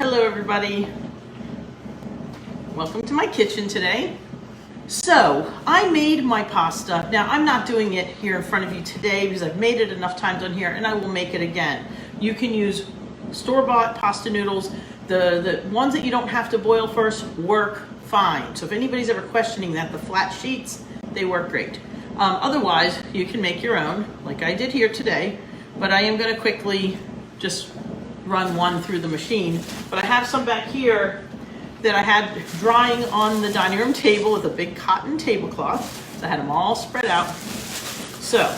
Hello everybody. Welcome to my kitchen today. So I made my pasta. Now I'm not doing it here in front of you today because I've made it enough times on here and I will make it again. You can use store-bought pasta noodles. The ones that you don't have to boil first work fine. So if anybody's ever questioning that, the flat sheets, they work great. Otherwise, you can make your own like I did here today, but I am going to quickly just run one through the machine. But I have some back here that I had drying on the dining room table with a big cotton tablecloth. So I had them all spread out. So,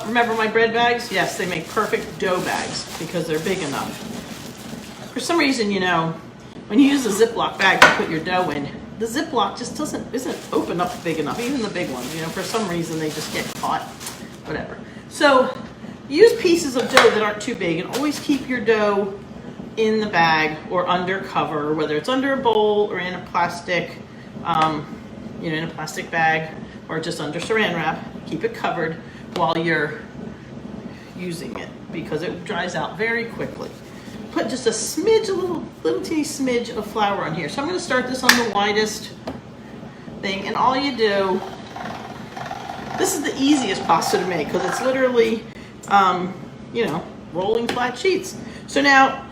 remember my bread bags? Yes, they make perfect dough bags because they're big enough. For some reason, you know, when you use a Ziploc bag to put your dough in, the Ziploc just isn't open up big enough, even the big ones, you know, for some reason they just get caught, whatever. So, use pieces of dough that aren't too big and always keep your dough in the bag or under cover, whether it's under a bowl or in a plastic, in a plastic bag or just under saran wrap. Keep it covered while you're using it because it dries out very quickly. Put just a smidge, a little teeny smidge of flour on here. So I'm going to start this on the widest thing, and all you do, this is the easiest pasta to make because it's literally rolling flat sheets. So now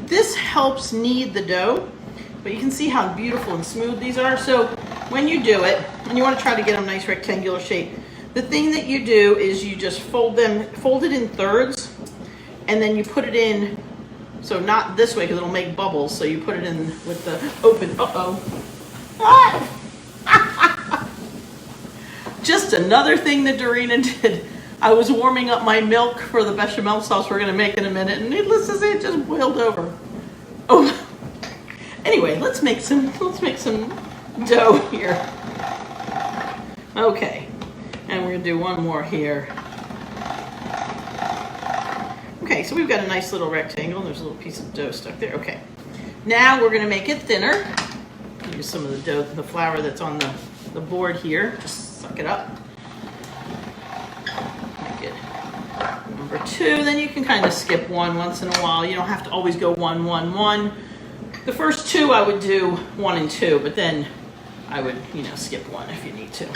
this helps knead the dough, but you can see how beautiful and smooth these are. So when you do it, and you want to try to get them nice rectangular shape, the thing that you do is you just fold it in thirds, and then you put it in, so not this way because it'll make bubbles, so you put it in with the open, Just another thing that Dorina did. I was warming up my milk for the bechamel sauce we're going to make in a minute, and needless to say, it just boiled over. Oh, anyway, let's make some dough here. Okay, and we're going to do one more here. Okay, so we've got a nice little rectangle. There's a little piece of dough stuck there. Okay, now we're going to make it thinner. Use some of the dough, the flour that's on the board here. Just suck it up. Number two, then you can kind of skip one once in a while. You don't have to always go 1, 1, 1. The first two I would do 1 and 2, but then I would, skip one if you need to.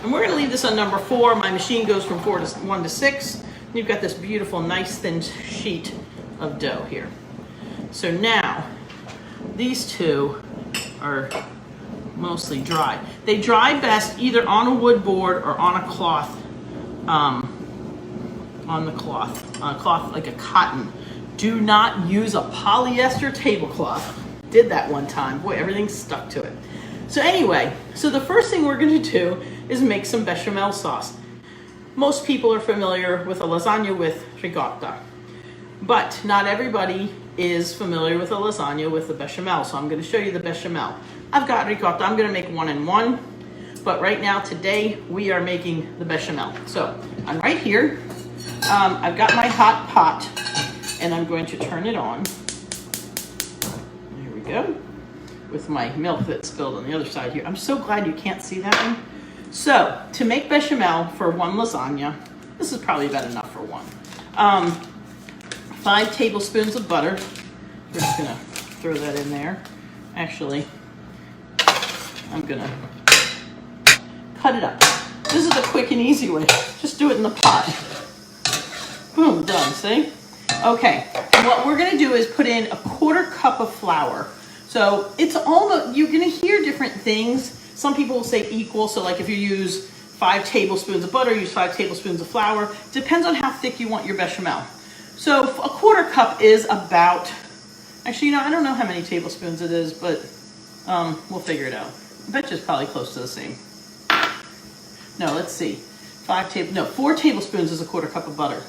And we're going to leave this on number 4. My machine goes from 1 to 6. And you've got this beautiful, nice thin sheet of dough here. So now, these two are mostly dry. They dry best either on a wood board or on a cloth. On the cloth, like a cotton. Do not use a polyester tablecloth. Did that one time. Boy, everything stuck to it. So anyway, the first thing we're going to do is make some bechamel sauce. Most people are familiar with a lasagna with ricotta, but not everybody is familiar with a lasagna with the bechamel, so I'm going to show you the bechamel. I've got ricotta. I'm going to make 1 and 1, but right now, today, we are making the bechamel. So I'm right here. I've got my hot pot, and I'm going to turn it on. There we go. With my milk that's spilled on the other side here. I'm so glad you can't see that one. So, to make bechamel for 1 lasagna, this is probably about enough for 1. 5 tablespoons of butter. We're just going to throw that in there. Actually, I'm going to cut it up. This is the quick and easy way. Just do it in the pot. Boom, done, see? Okay, and what we're gonna do is put in a 1/4 cup of flour. So it's almost, you're gonna hear different things. Some people will say equal, so like if you use 5 tablespoons of butter, use 5 tablespoons of flour. Depends on how thick you want your bechamel. So a 1/4 cup is about, actually, I don't know how many tablespoons it is, but we'll figure it out. I bet you it's probably close to the same. No, let's see. 4 tablespoons is a 1/4 cup of butter.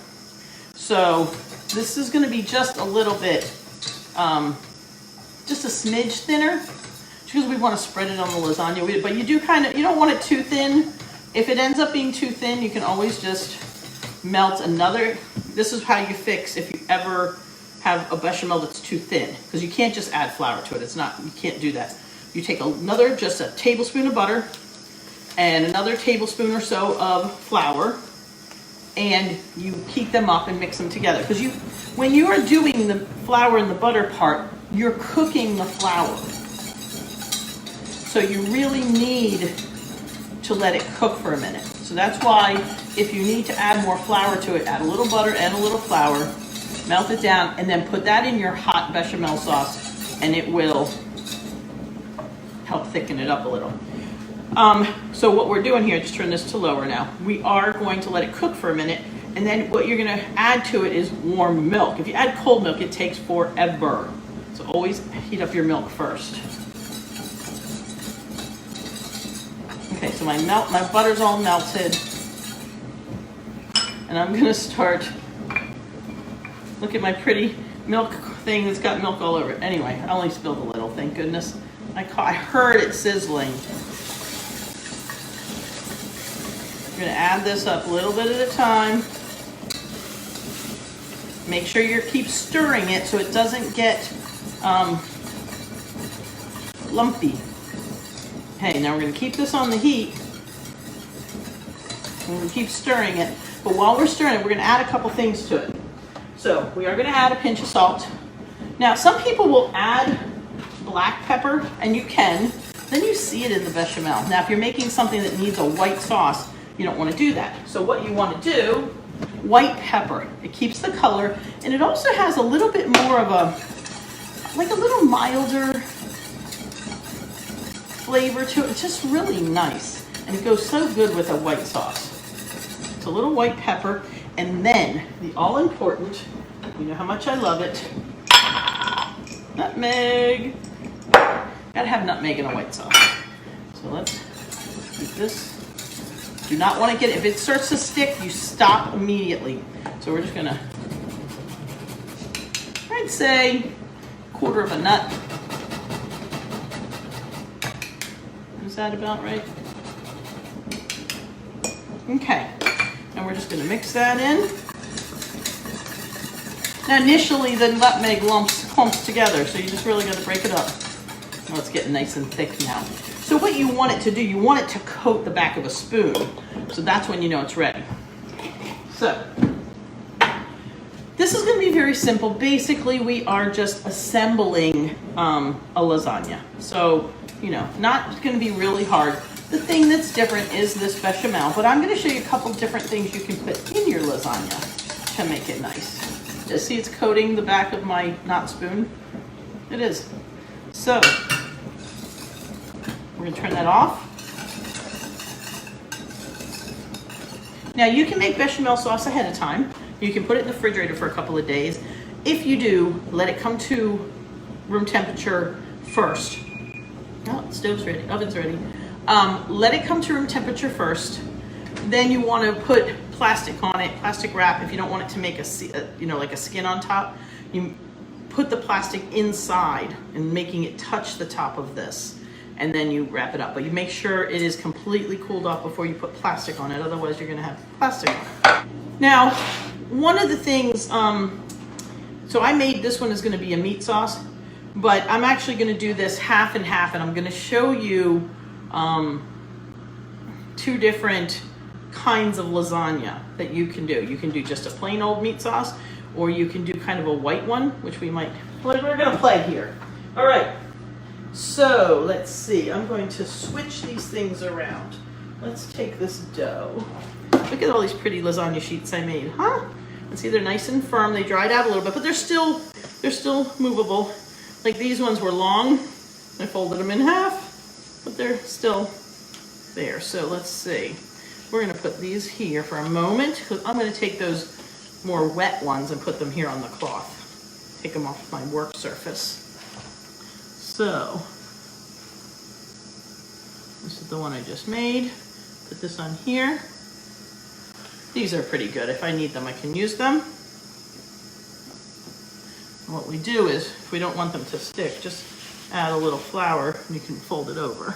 So this is going to be just a little bit, just a smidge thinner, because we want to spread it on the lasagna. But you do you don't want it too thin. If it ends up being too thin, you can always just melt another. This is how you fix if you ever have a bechamel that's too thin, because you can't just add flour to it. You can't do that. You take just a tablespoon of butter and another tablespoon or so of flour, and you heat them up and mix them together. Because when you are doing the flour and the butter part, you're cooking the flour. So you really need to let it cook for a minute. So that's why if you need to add more flour to it, add a little butter and a little flour, melt it down, and then put that in your hot bechamel sauce, and it will help thicken it up a little. So what we're doing here, just turn this to lower now, we are going to let it cook for a minute, and then what you're going to add to it is warm milk. If you add cold milk, it takes forever. So always heat up your milk first. Okay, so my butter's all melted, and I'm going to start. Look at my pretty milk thing that's got milk all over it. Anyway, I only spilled a little, thank goodness. I heard it sizzling. I'm going to add this up a little bit at a time. Make sure you keep stirring it so it doesn't get lumpy. Okay, now we're going to keep this on the heat. We're going to keep stirring it. But while we're stirring it, we're going to add a couple things to it. So we are going to add a pinch of salt. Now, some people will add black pepper, and you can. Then you see it in the bechamel. Now, if you're making something that needs a white sauce, you don't want to do that. So what you want to do, white pepper. It keeps the color, and it also has a little bit more of a, like a little milder flavor to it. It's just really nice, and it goes so good with a white sauce. It's a little white pepper, and then the all-important, you know how much I love it, nutmeg. Gotta have nutmeg in a white sauce. So let's keep this. Do not want to get, if it starts to stick, you stop immediately. So we're just gonna, I'd say, quarter of a nut. Is that about right? Okay, and we're just gonna mix that in. Now initially the nutmeg clumps together, so you just really gotta break it up. Oh, it's getting nice and thick now. So what you want it to do, you want it to coat the back of a spoon. So that's when you know it's ready. So, this is going to be very simple. Basically, we are just assembling a lasagna. So, you know, not going to be really hard. The thing that's different is this bechamel, but I'm going to show you a couple different things you can put in your lasagna to make it nice. Just see it's coating the back of my not spoon? It is. So, we're going to turn that off. Now you can make bechamel sauce ahead of time. You can put it in the refrigerator for a couple of days. If you do, let it come to room temperature first. Oh, stove's ready, oven's ready. Let it come to room temperature first. Then you want to put plastic on it, plastic wrap. If you don't want it to make like a skin on top, you put the plastic inside and making it touch the top of this. And then you wrap it up. But you make sure it is completely cooled off before you put plastic on it. Otherwise, you're going to have plastic on it. Now, one of the things, so I made this one is going to be a meat sauce, but I'm actually going to do this half and half, and I'm going to show you two different kinds of lasagna that you can do. You can do just a plain old meat sauce, or you can do kind of a white one, which we're going to play here. All right. So let's see, I'm going to switch these things around. Let's take this dough. Look at all these pretty lasagna sheets I made, huh? And see, they're nice and firm. They dried out a little bit, but they're still movable. Like these ones were long. I folded them in half, but they're still there. So let's see. We're gonna put these here for a moment, because I'm gonna take those more wet ones and put them here on the cloth. Take them off my work surface. So, this is the one I just made. Put this on here. These are pretty good. If I need them, I can use them. And what we do is, if we don't want them to stick, just add a little flour and you can fold it over.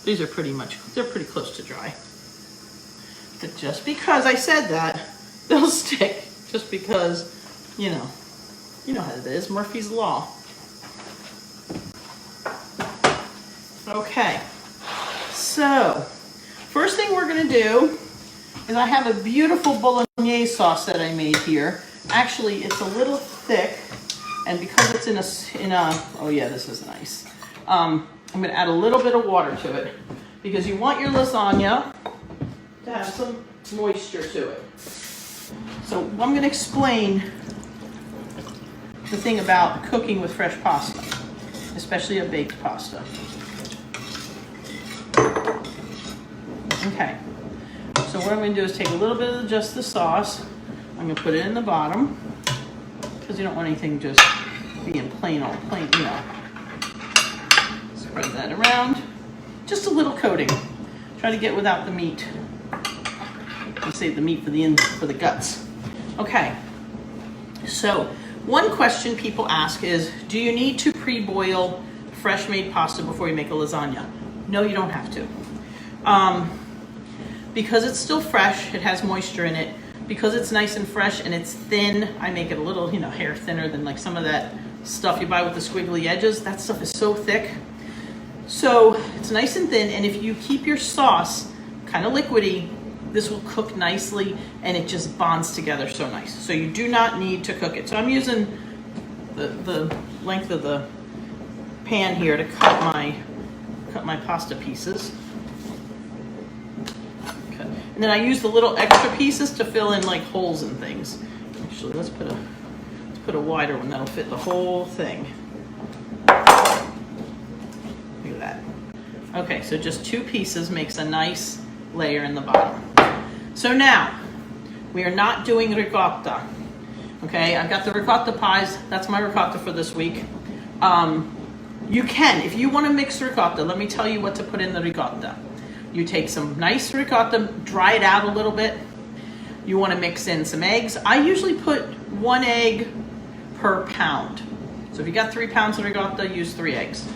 These are they're pretty close to dry. But just because I said that, they'll stick. Just because, you know how it is, Murphy's Law. Okay, so first thing we're going to do is I have a beautiful bolognese sauce that I made here. Actually, it's a little thick, And because it's oh yeah, this is nice. I'm gonna add a little bit of water to it because you want your lasagna to have some moisture to it. So I'm gonna explain the thing about cooking with fresh pasta, especially a baked pasta. Okay, so what I'm going to do is take a little bit of just the sauce. I'm going to put it in the bottom because you don't want anything just being plain, you know. Spread that around. Just a little coating. Try to get without the meat. And save the meat for the guts. Okay, so one question people ask is, do you need to pre-boil fresh made pasta before you make a lasagna? No, you don't have to. Because it's still fresh, it has moisture in it. Because it's nice and fresh and it's thin, I make it a little, you know, hair thinner than like some of that stuff you buy with the squiggly edges. That stuff is so thick. So it's nice and thin, and if you keep your sauce kind of liquidy, this will cook nicely and it just bonds together so nice. So you do not need to cook it. So I'm using the length of the pan here to cut my pasta pieces. And then I use the little extra pieces to fill in like holes and things. Actually, let's put a wider one that'll fit the whole thing. Look at that. Okay, so just 2 pieces makes a nice layer in the bottom. So now, we are not doing ricotta. Okay, I've got the ricotta pies. That's my ricotta for this week. You can, if you want to mix ricotta, let me tell you what to put in the ricotta. You take some nice ricotta, dry it out a little bit. You want to mix in some eggs. I usually put 1 egg per pound. So if you got 3 pounds of ricotta, use 3 eggs.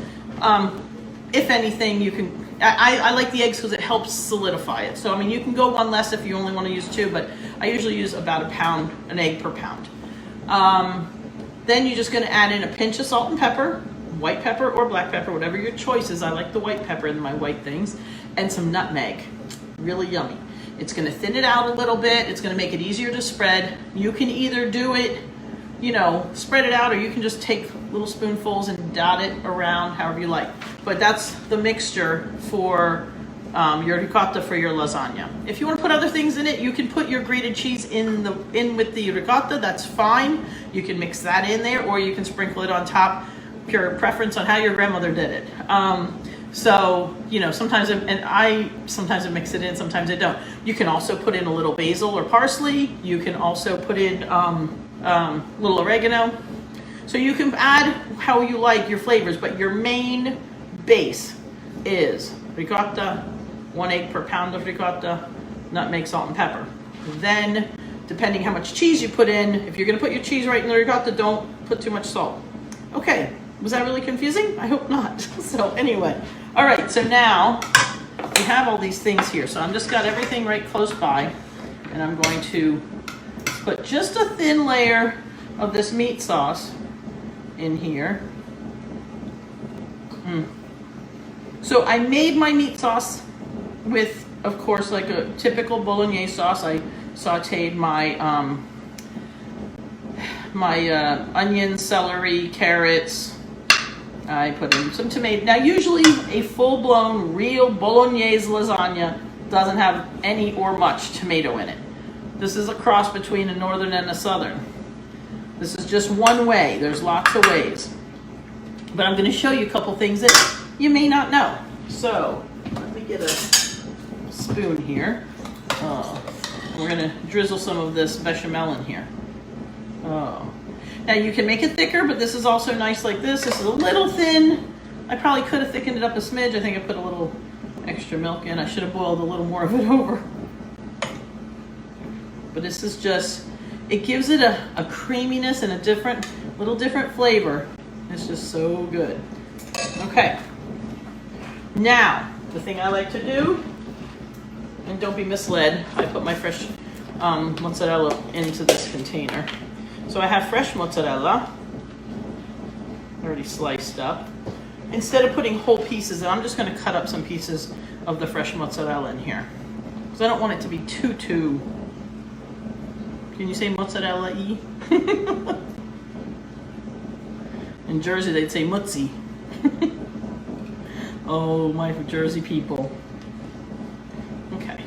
If anything, you can, I like the eggs because it helps solidify it. So I mean, you can go 1 less if you only want to use 2, but I usually use about an egg per pound. Then you're just going to add in a pinch of salt and pepper, white pepper or black pepper, whatever your choice is. I like the white pepper in my white things. And some nutmeg. Really yummy. It's going to thin it out a little bit. It's going to make it easier to spread. You can either do it, you know, spread it out, or you can just take little spoonfuls and dot it around however you like. But that's the mixture for your ricotta for your lasagna. If you want to put other things in it, you can put your grated cheese in with the ricotta. That's fine. You can mix that in there, or you can sprinkle it on top. Pure preference on how your grandmother did it. So, you know, sometimes I mix it in, sometimes I don't. You can also put in a little basil or parsley. You can also put in little oregano. So you can add how you like your flavors, but your main base is ricotta, 1 egg per pound of ricotta, nutmeg, salt, and pepper. Then, depending how much cheese you put in, if you're going to put your cheese right in the ricotta, don't put too much salt. Okay. Was that really confusing? I hope not. So anyway, all right, so now we have all these things here. So I'm just got everything right close by, and I'm going to put just a thin layer of this meat sauce in here. So I made my meat sauce with, of course, like a typical bolognese sauce. I sauteed my onions, celery, carrots. I put in some tomato. Now, usually a full-blown, real bolognese lasagna doesn't have any or much tomato in it. This is a cross between a northern and a southern. This is just one way. There's lots of ways. But I'm going to show you a couple things that you may not know. So, let me get a spoon here. We're going to drizzle some of this bechamel in here. Now you can make it thicker, but this is also nice like this. This is a little thin. I probably could have thickened it up a smidge. I think I put a little extra milk in. I should have boiled a little more of it over. But this is just, it gives it a creaminess and a little different flavor. It's just so good. Okay. Now, the thing I like to do, and don't be misled, I put my fresh mozzarella into this container. So I have fresh mozzarella, already sliced up. Instead of putting whole pieces, I'm just going to cut up some pieces of the fresh mozzarella in here. Because I don't want it to be too, can you say mozzarella-y? In Jersey, they'd say mutzi. Oh, my Jersey people. Okay,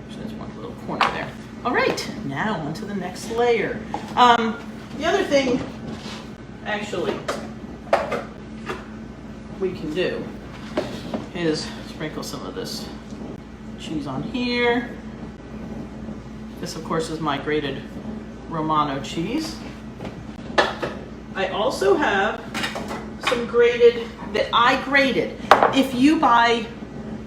so there's one little corner there. All right, now on to the next layer. The other thing, actually, we can do is sprinkle some of this cheese on here. This, of course, is my grated Romano cheese. I also have some grated, that I grated. If you buy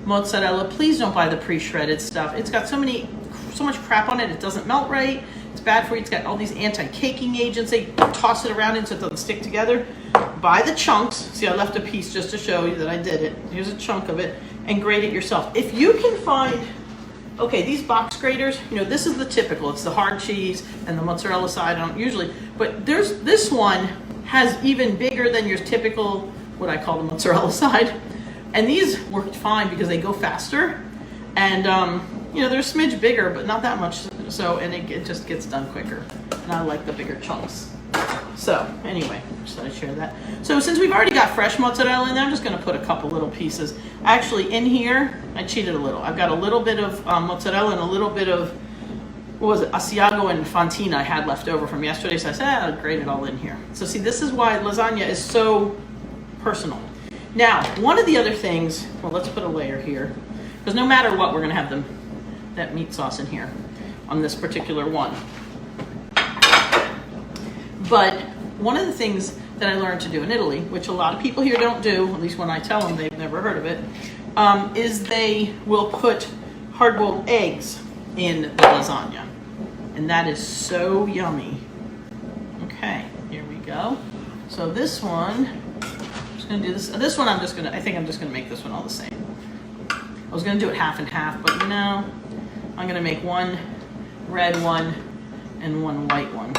mozzarella, please don't buy the pre-shredded stuff. It's got so much crap on it, it doesn't melt right. It's bad for you. It's got all these anti-caking agents. They toss it around in so it doesn't stick together. Buy the chunks. See, I left a piece just to show you that I did it. Here's a chunk of it, and grate it yourself. If you can find, okay, these box graters, you know, this is the typical. It's the hard cheese and the mozzarella side. I don't usually, but there's this one has even bigger than your typical, what I call the mozzarella side. And these worked fine because they go faster. And, you know, they're a smidge bigger, but not that much. So, and it just gets done quicker. And I like the bigger chunks. So, anyway, just thought I'd share that. So, since we've already got fresh mozzarella in there, I'm just going to put a couple little pieces. Actually, in here, I cheated a little. I've got a little bit of mozzarella and a little bit of, what was it, Asiago and Fontina I had left over from yesterday. So I said, I'll grate it all in here. So, see, this is why lasagna is so personal. Now, one of the other things, well, let's put a layer here. Because no matter what, we're going to have that meat sauce in here on this particular one. But one of the things that I learned to do in Italy, which a lot of people here don't do, at least when I tell them they've never heard of it, is they will put hard-boiled eggs in the lasagna. And that is so yummy. Okay, here we go. So this one, I'm just going to do this. This one I think I'm just going to make this one all the same. I was going to do it half and half, but no, I'm going to make one red one and one white one.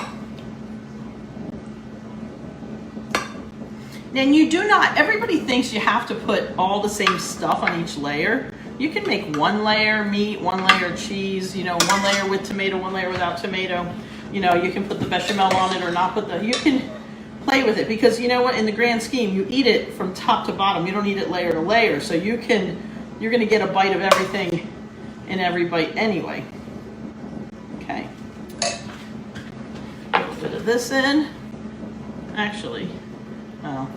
And you do not, everybody thinks you have to put all the same stuff on each layer. You can make one layer meat, one layer cheese, you know, one layer with tomato, one layer without tomato. You know, you can put the bechamel on it or not put you can play with it because you know what, in the grand scheme, you eat it from top to bottom. You don't eat it layer to layer. So you're going to get a bite of everything in every bite anyway. Okay. A little bit of this in. Actually, oh.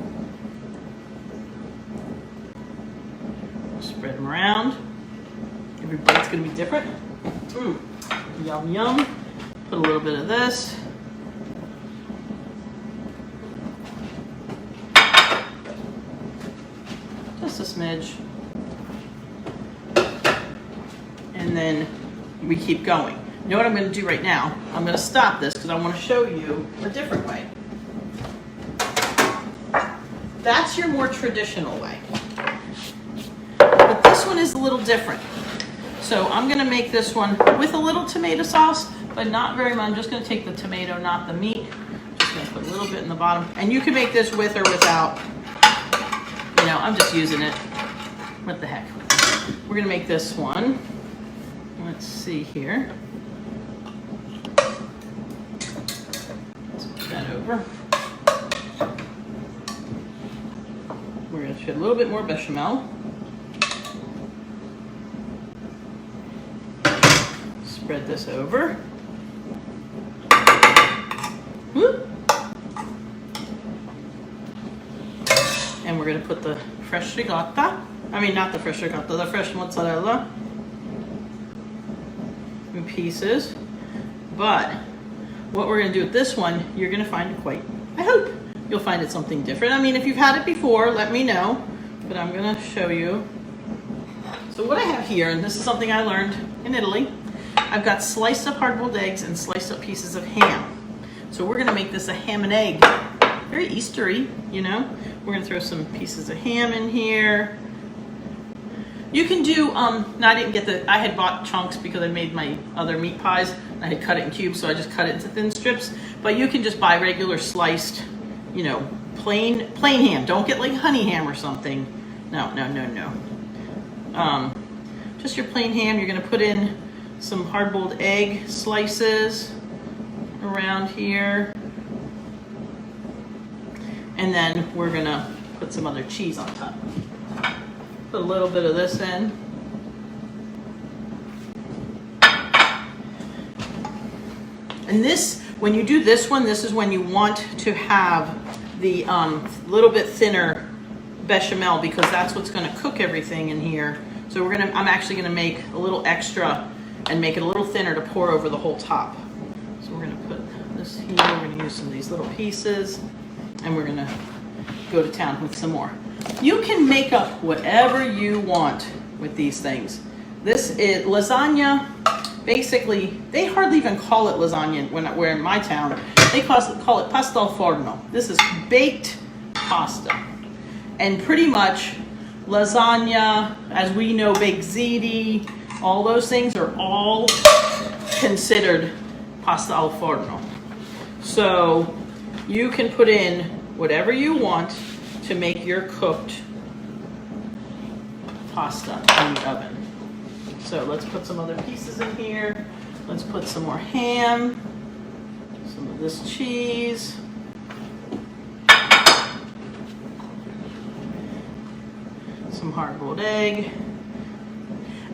Spread them around. Every bite's going to be different. Yum, yum. Put a little bit of this. Just a smidge. And then we keep going. You know what I'm going to do right now? I'm going to stop this because I want to show you a different way. That's your more traditional way. But this one is a little different. So I'm going to make this one with a little tomato sauce, but not very much. I'm just going to take the tomato, not the meat. Just going to put a little bit in the bottom. And you can make this with or without. You know, I'm just using it. What the heck? We're going to make this one. Let's see here. Let's put that over. We're going to put a little bit more bechamel. Spread this over. Whoop. And we're going to put the fresh ricotta. I mean, not the fresh ricotta, the fresh mozzarella in pieces. But what we're going to do with this one, you're going to find it quite, I hope you'll find it something different. I mean, if you've had it before, let me know. But I'm going to show you. So what I have here, and this is something I learned in Italy, I've got sliced up hard-boiled eggs and sliced up pieces of ham. So we're going to make this a ham and egg. Very Eastery, you know. We're going to throw some pieces of ham in here. You can do, now I had bought chunks because I made my other meat pies. I had cut it in cubes, so I just cut it into thin strips. But you can just buy regular sliced, you know, plain ham. Don't get like honey ham or something. No. Just your plain ham. You're going to put in some hard-boiled egg slices around here. And then we're gonna put some other cheese on top. Put a little bit of this in. And this, when you do this one, this is when you want to have the little bit thinner bechamel, because that's what's gonna cook everything in here. So I'm actually gonna make a little extra and make it a little thinner to pour over the whole top. So we're gonna put this here, we're gonna use some of these little pieces, and we're gonna go to town with some more. You can make up whatever you want with these things. This is lasagna. Basically, they hardly even call it lasagna when we're in my town. They call it pasta al forno. This is baked pasta. And pretty much lasagna, as we know, baked ziti, all those things are all considered pasta al forno. So you can put in whatever you want to make your cooked pasta in the oven. So let's put some other pieces in here. Let's put some more ham, some of this cheese, some hard-boiled egg.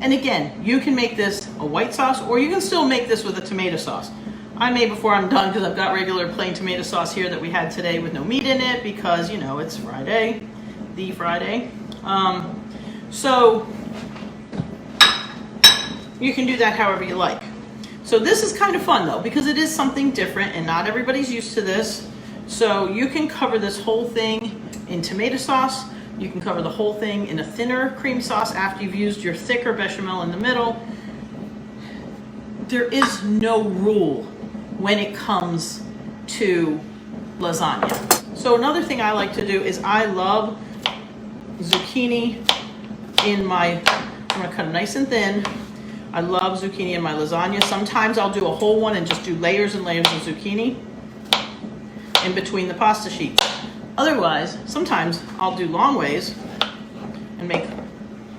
And again, you can make this a white sauce, or you can still make this with a tomato sauce. I may before I'm done, because I've got regular plain tomato sauce here that we had today with no meat in it, because you know it's Friday, the Friday. So you can do that however you like. So this is kind of fun though, because it is something different and not everybody's used to this. So you can cover this whole thing in tomato sauce. You can cover the whole thing in a thinner cream sauce after you've used your thicker bechamel in the middle. There is no rule when it comes to lasagna. So another thing I like to do is I love zucchini in my, I'm gonna cut them nice and thin. I love zucchini in my lasagna. Sometimes I'll do a whole one and just do layers and layers of zucchini in between the pasta sheets. Otherwise, sometimes I'll do long ways and make,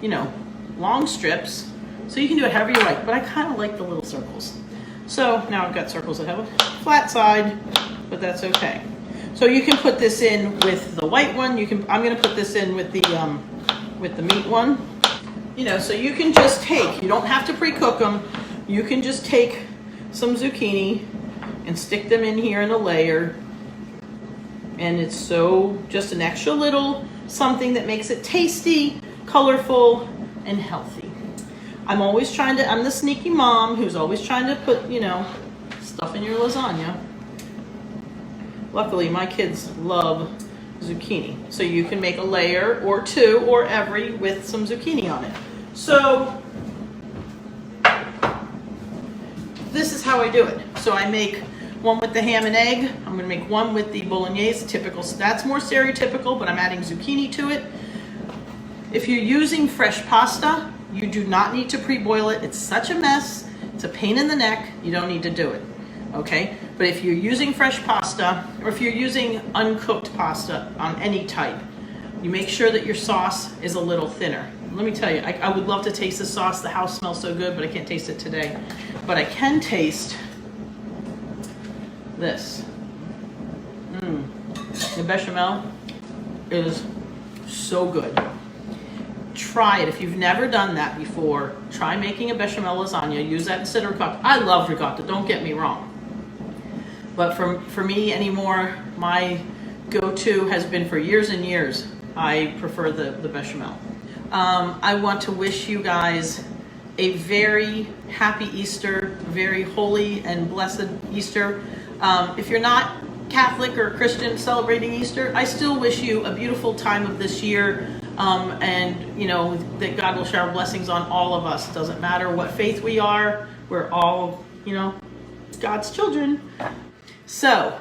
you know, long strips. So you can do it however you like, but I kind of like the little circles. So now I've got circles that have a flat side, but that's okay. So you can put this in with the white one. I'm gonna put this in with the meat one. You know, so you can just take, you don't have to pre-cook them. You can just take some zucchini and stick them in here in a layer. And it's so just an extra little something that makes it tasty, colorful, and healthy. I'm the sneaky mom who's always trying to put, you know, stuff in your lasagna. Luckily, my kids love zucchini. So you can make a layer or two or every with some zucchini on it. So this is how I do it. So I make one with the ham and egg. I'm gonna make one with the bolognese, typical. That's more stereotypical, but I'm adding zucchini to it. If you're using fresh pasta, you do not need to pre-boil it. It's such a mess. It's a pain in the neck. You don't need to do it, okay? But if you're using fresh pasta, or if you're using uncooked pasta on any type, you make sure that your sauce is a little thinner. Let me tell you, I would love to taste the sauce. The house smells so good, but I can't taste it today. But I can taste this. The bechamel is so good. Try it. If you've never done that before, try making a bechamel lasagna. Use that instead of ricotta. I love ricotta, don't get me wrong. But for me anymore, my go-to has been for years and years. I prefer the bechamel. I want to wish you guys a very happy Easter, very holy and blessed Easter. If you're not Catholic or Christian celebrating Easter, I still wish you a beautiful time of this year, and you know that God will shower blessings on all of us. Doesn't matter what faith we are, we're all, you know, God's children. So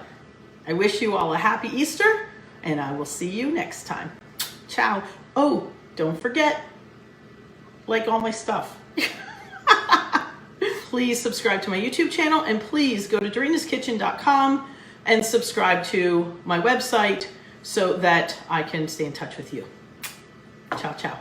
I wish you all a happy Easter, and I will see you next time. Ciao. Oh, don't forget, like all my stuff. Please subscribe to my YouTube channel, and please go to dorinaskitchen.com and subscribe to my website so that I can stay in touch with you. Ciao, ciao.